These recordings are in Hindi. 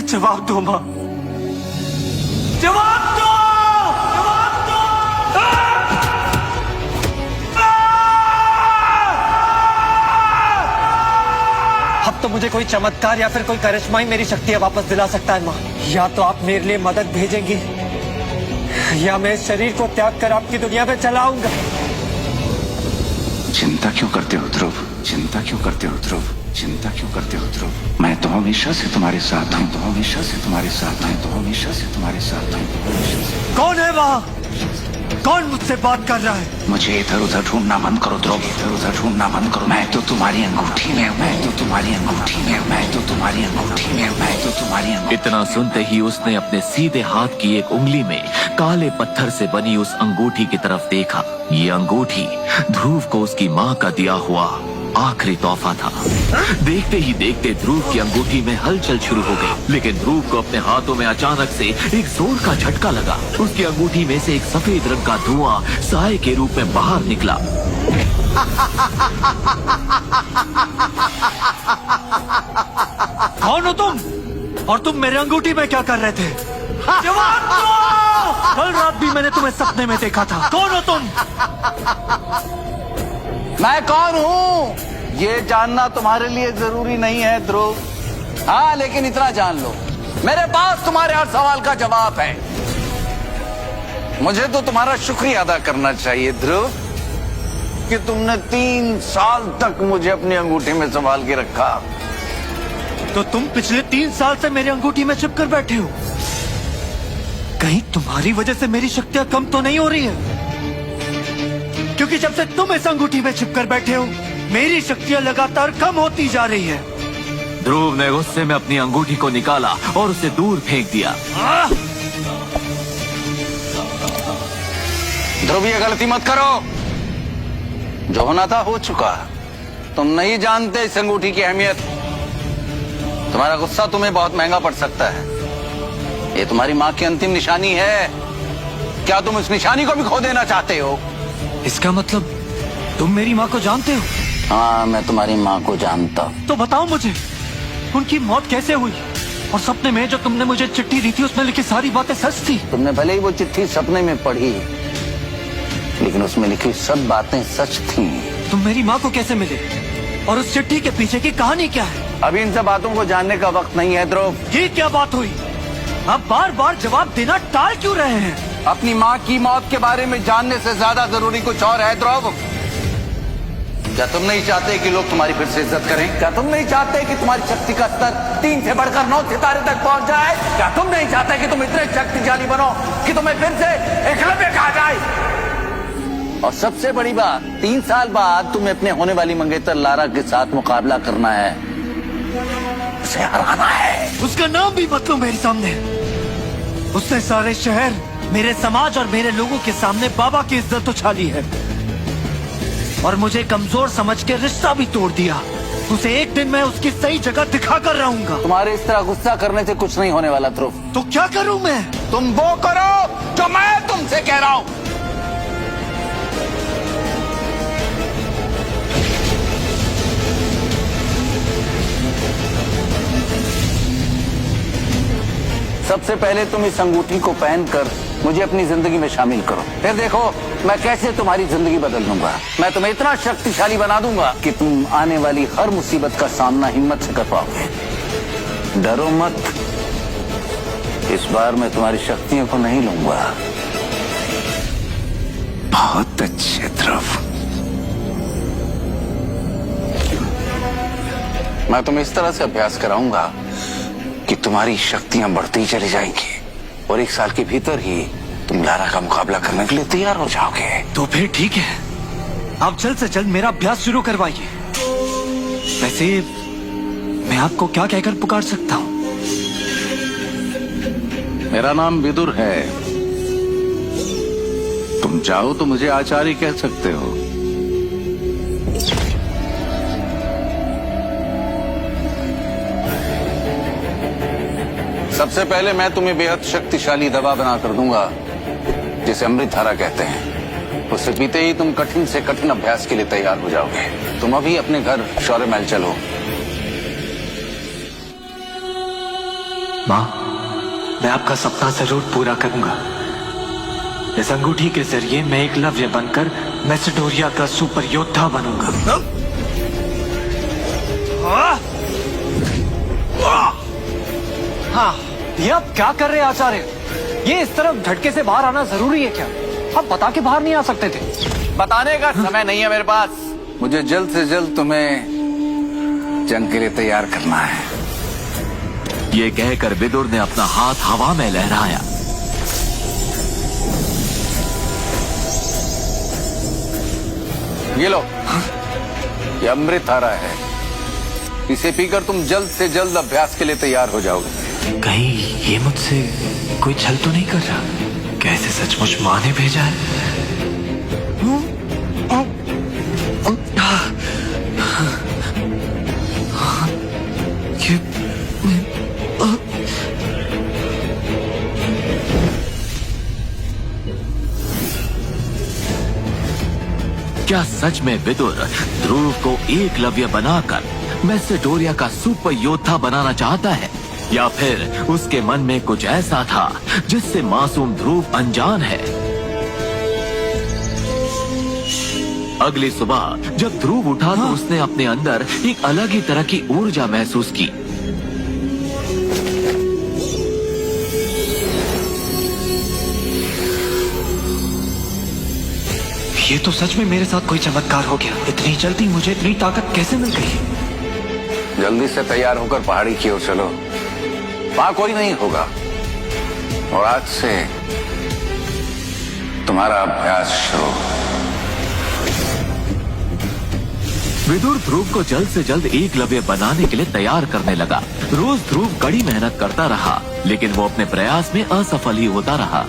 जवाब दो माँ, जवाब दो, जवाब दो। अब तो मुझे कोई चमत्कार या फिर कोई करिश्मा ही मेरी शक्तियां वापस दिला सकता है माँ। या तो आप मेरे लिए मदद भेजेंगी या मैं इस शरीर को त्याग कर आपकी दुनिया में चला आऊंगा। चिंता क्यों करते हो ध्रुव? चिंता क्यों करते हो ध्रुव? चिंता क्यों करते हो ध्रुव? मैं तो हमेशा से तुम्हारे साथ हूँ, तो हमेशा से तुम्हारे साथ हूँ, तो हमेशा से तुम्हारे साथ हूँ, तो हमेशा से। कौन है वहाँ? कौन मुझसे बात कर रहा है? मुझे इधर उधर ढूंढना बंद करो ध्रुव, इधर उधर ढूंढना बंद करो। मैं तो तुम्हारी अंगूठी में, मैं तो तुम्हारी अंगूठी में, मैं तो तुम्हारी अंगूठी में, मैं तो तुम्हारी अंगूठी। इतना सुनते ही उसने अपने सीधे हाथ की एक उंगली में काले पत्थर से बनी उस अंगूठी की तरफ देखा। ये अंगूठी ध्रुव को उसकी माँ का दिया हुआ आखिरी तोहफा था। देखते ही देखते ध्रुव की अंगूठी में हलचल शुरू हो गई, लेकिन ध्रुव को अपने हाथों में अचानक से एक जोर का झटका लगा। उसकी अंगूठी में से एक सफेद रंग का धुआं साए के रूप में बाहर निकला। कौन हो तुम? और तुम मेरे अंगूठी में क्या कर रहे थे? जवाब दो! कल रात भी मैंने तुम्हें सपने में देखा था। कौन हो तुम? मैं कौन हूँ ये जानना तुम्हारे लिए जरूरी नहीं है ध्रुव। हाँ, लेकिन इतना जान लो, मेरे पास तुम्हारे हर सवाल का जवाब है। मुझे तो तुम्हारा शुक्रिया अदा करना चाहिए ध्रुव कि तुमने 3 साल तक मुझे अपनी अंगूठी में संभाल के रखा। तो तुम पिछले 3 साल से मेरी अंगूठी में छिपकर बैठे हो। कहीं तुम्हारी वजह से मेरी शक्तियां कम तो नहीं हो रही है? क्योंकि जब से तुम इस अंगूठी में छिपकर बैठे हो, मेरी शक्तियां लगातार कम होती जा रही है। ध्रुव ने गुस्से में अपनी अंगूठी को निकाला और उसे दूर फेंक दिया। ध्रुव, ये गलती मत करो। जो होना था हो चुका। तुम नहीं जानते इस अंगूठी की अहमियत। तुम्हारा गुस्सा तुम्हें बहुत महंगा पड़ सकता है। ये तुम्हारी माँ की अंतिम निशानी है। क्या तुम इस निशानी को भी खो देना चाहते हो? इसका मतलब तुम मेरी माँ को जानते हो? हाँ, मैं तुम्हारी माँ को जानता हूँ। तो बताओ मुझे, उनकी मौत कैसे हुई? और सपने में जो तुमने मुझे चिट्ठी दी थी, उसमें लिखी सारी बातें सच थी? तुमने भले ही वो चिट्ठी सपने में पढ़ी, लेकिन उसमें लिखी सब बातें सच थी। तुम मेरी माँ को कैसे मिले? और उस चिट्ठी के पीछे की कहानी क्या है? अभी इन सब बातों को जानने का वक्त नहीं है ध्रुव। ये क्या बात हुई? आप बार बार जवाब देना टाल क्यों रहे हैं? अपनी माँ की मौत के बारे में जानने से ज्यादा जरूरी कुछ और है ध्रुव। क्या तुम नहीं चाहते कि लोग तुम्हारी फिर से इज्जत करें? क्या तुम नहीं चाहते कि तुम्हारी शक्ति का स्तर 3 से बढ़कर 9 सितारे तक पहुंच जाए? क्या तुम नहीं चाहते कि तुम इतने शक्तिशाली बनो कि तुम्हें फिर से एकलव्य कहा जाए? और सबसे बड़ी बात, 3 साल बाद तुम्हें अपने होने वाली मंगेतर लारा के साथ मुकाबला करना है, उसे हराना है। उसका नाम भी मत लो मेरे सामने। उसने सारे शहर, मेरे समाज और मेरे लोगों के सामने बाबा की इज्जत उछाली है और मुझे कमजोर समझ के रिश्ता भी तोड़ दिया। उसे एक दिन मैं उसकी सही जगह दिखा कर रहूंगा। तुम्हारे इस तरह गुस्सा करने से कुछ नहीं होने वाला ध्रुव। तो क्या करूं मैं? तुम वो करो जो मैं तुमसे कह रहा हूं। सबसे पहले तुम इस अंगूठी को पहनकर मुझे अपनी जिंदगी में शामिल करो। फिर देखो मैं कैसे तुम्हारी जिंदगी बदल दूंगा। मैं तुम्हें इतना शक्तिशाली बना दूंगा कि तुम आने वाली हर मुसीबत का सामना हिम्मत से कर पाओगे। डरो मत, इस बार मैं तुम्हारी शक्तियों को नहीं लूंगा। बहुत अच्छे ध्रुव। मैं तुम्हें इस तरह से अभ्यास कराऊंगा कि तुम्हारी शक्तियां बढ़ती चली जाएंगी और 1 साल के भीतर ही तुम लारा का मुकाबला करने के लिए तैयार हो जाओगे। तो फिर ठीक है, आप जल्द से जल्द मेरा अभ्यास शुरू करवाइए। वैसे मैं आपको क्या कहकर पुकार सकता हूँ? मेरा नाम विदुर है। तुम चाहो तो मुझे आचार्य कह सकते हो। सबसे पहले मैं तुम्हें बेहद शक्तिशाली दवा बना कर दूंगा, जिसे अमृत धारा कहते हैं। उसे पीते ही तुम कठिन से कठिन अभ्यास के लिए तैयार हो जाओगे। तुम अभी अपने घर शौर्य महल चलो माँ, मैं आपका सपना जरूर पूरा करूंगा। इस अंगूठी के जरिए मैं एकलव्य बनकर मैसेडोरिया का सुपर योद्धा बनूंगा। हाँ, ये आप क्या कर रहे हैं आचार्य? ये इस तरफ झटके से बाहर आना जरूरी है क्या? आप बता के बाहर नहीं आ सकते थे। बताने का समय नहीं है मेरे पास। मुझे जल्द से जल्द तुम्हें जंग के लिए तैयार करना है। ये कहकर विदुर ने अपना हाथ हवा में लहराया। ये लो, ये अमृतधारा है। इसे पीकर तुम जल्द से जल्द अभ्यास के लिए तैयार हो जाओगे। कहीं ये मुझसे कोई छल तो नहीं कर रहा? कैसे सचमुच माँ ने भेजा है? क्या सच में विदुर ध्रुव को एकलव्य बनाकर मैसेडोरिया का सुपर योद्धा बनाना चाहता है, या फिर उसके मन में कुछ ऐसा था जिससे मासूम ध्रुव अनजान है? अगली सुबह जब ध्रुव उठा तो उसने अपने अंदर एक अलग ही तरह की ऊर्जा महसूस की। ये तो सच में मेरे साथ कोई चमत्कार हो गया। इतनी जल्दी मुझे इतनी ताकत कैसे मिल गई? जल्दी से तैयार होकर पहाड़ी की ओर चलो, वहां कोई नहीं होगा। और आज से तुम्हारा अभ्यास शुरू। विदुर ध्रुव को जल्द से जल्द एकलव्य बनाने के लिए तैयार करने लगा। रोज ध्रुव कड़ी मेहनत करता रहा, लेकिन वो अपने प्रयास में असफल ही होता रहा।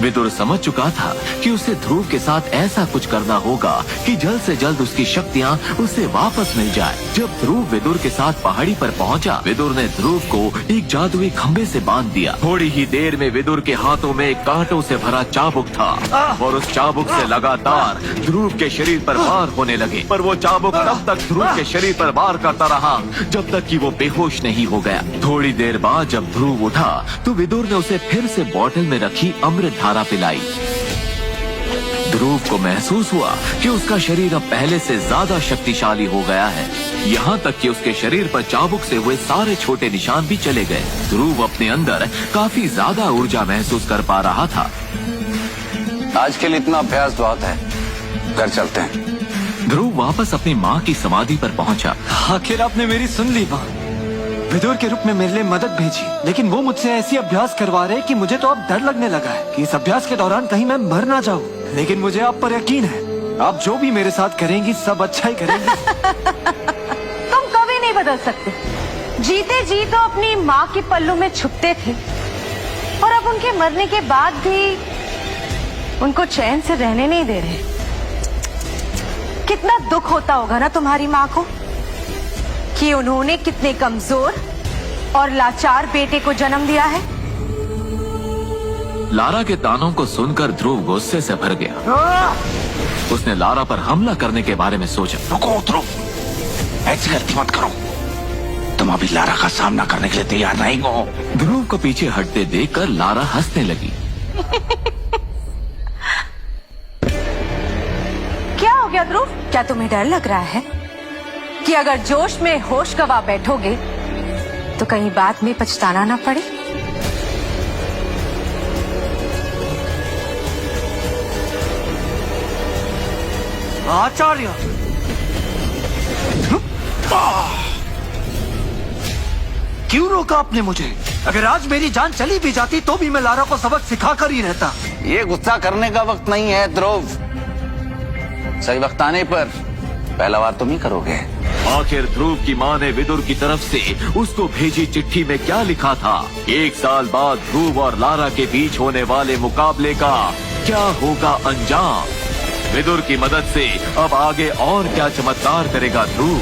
विदुर समझ चुका था कि उसे ध्रुव के साथ ऐसा कुछ करना होगा कि जल्द से जल्द उसकी शक्तियां उसे वापस मिल जाए। जब ध्रुव विदुर के साथ पहाड़ी पर पहुंचा, विदुर ने ध्रुव को एक जादुई खंभे से बांध दिया। थोड़ी ही देर में विदुर के हाथों में कांटों से भरा चाबुक था और उस चाबुक से लगातार ध्रुव के शरीर पर वार होने लगे। पर वो चाबुक तब तक ध्रुव के शरीर पर वार करता रहा जब तक कि वो बेहोश नहीं हो गया। थोड़ी देर बाद जब ध्रुव उठा तो विदुर ने उसे फिर से बोतल में रखी अमृत धारा पिलाई। ध्रुव को महसूस हुआ कि उसका शरीर अब पहले से ज्यादा शक्तिशाली हो गया है। यहाँ तक कि उसके शरीर पर चाबुक से हुए सारे छोटे निशान भी चले गए। ध्रुव अपने अंदर काफी ज्यादा ऊर्जा महसूस कर पा रहा था। आज के लिए इतना अभ्यास बहुत है, घर चलते हैं। ध्रुव वापस अपनी माँ की समाधि पर पहुँचा। आखिर आपने मेरी सुन ली माँ। विदुर के रूप में मेरे लिए मदद भेजी, लेकिन वो मुझसे ऐसी अभ्यास करवा रहे कि मुझे तो अब डर लगने लगा है कि इस अभ्यास के दौरान कहीं मैं मर ना जाऊं। लेकिन मुझे आप पर यकीन है, आप जो भी मेरे साथ करेंगी सब अच्छा ही करेंगी। तुम कभी नहीं बदल सकते। जीते जी तो अपनी माँ के पल्लू में छुपते थे, और अब उनके मरने के बाद भी उनको चैन से रहने नहीं दे रहे। कितना दुख होता होगा ना तुम्हारी माँ को कि उन्होंने कितने कमजोर और लाचार बेटे को जन्म दिया है। लारा के तानों को सुनकर ध्रुव गुस्से से भर गया। उसने लारा पर हमला करने के बारे में सोचा। रुको ध्रुव, ऐसी गलती मत करो। तुम अभी लारा का सामना करने के लिए तैयार नहीं हो। ध्रुव को पीछे हटते देखकर लारा हंसने लगी। क्या हो गया ध्रुव? क्या तुम्हें डर लग रहा है कि अगर जोश में होश गवा बैठोगे तो कहीं बाद में पछताना ना पड़े? आचार्य, क्यों रोका आपने मुझे? अगर आज मेरी जान चली भी जाती तो भी मैं लारा को सबक सिखा कर ही रहता। ये गुस्सा करने का वक्त नहीं है ध्रुव। सही वक्त आने पर पहला वार तुम ही करोगे। आखिर ध्रुव की माँ ने विदुर की तरफ से उसको भेजी चिट्ठी में क्या लिखा था? 1 साल बाद ध्रुव और लारा के बीच होने वाले मुकाबले का क्या होगा अंजाम? विदुर की मदद से अब आगे और क्या चमत्कार करेगा ध्रुव?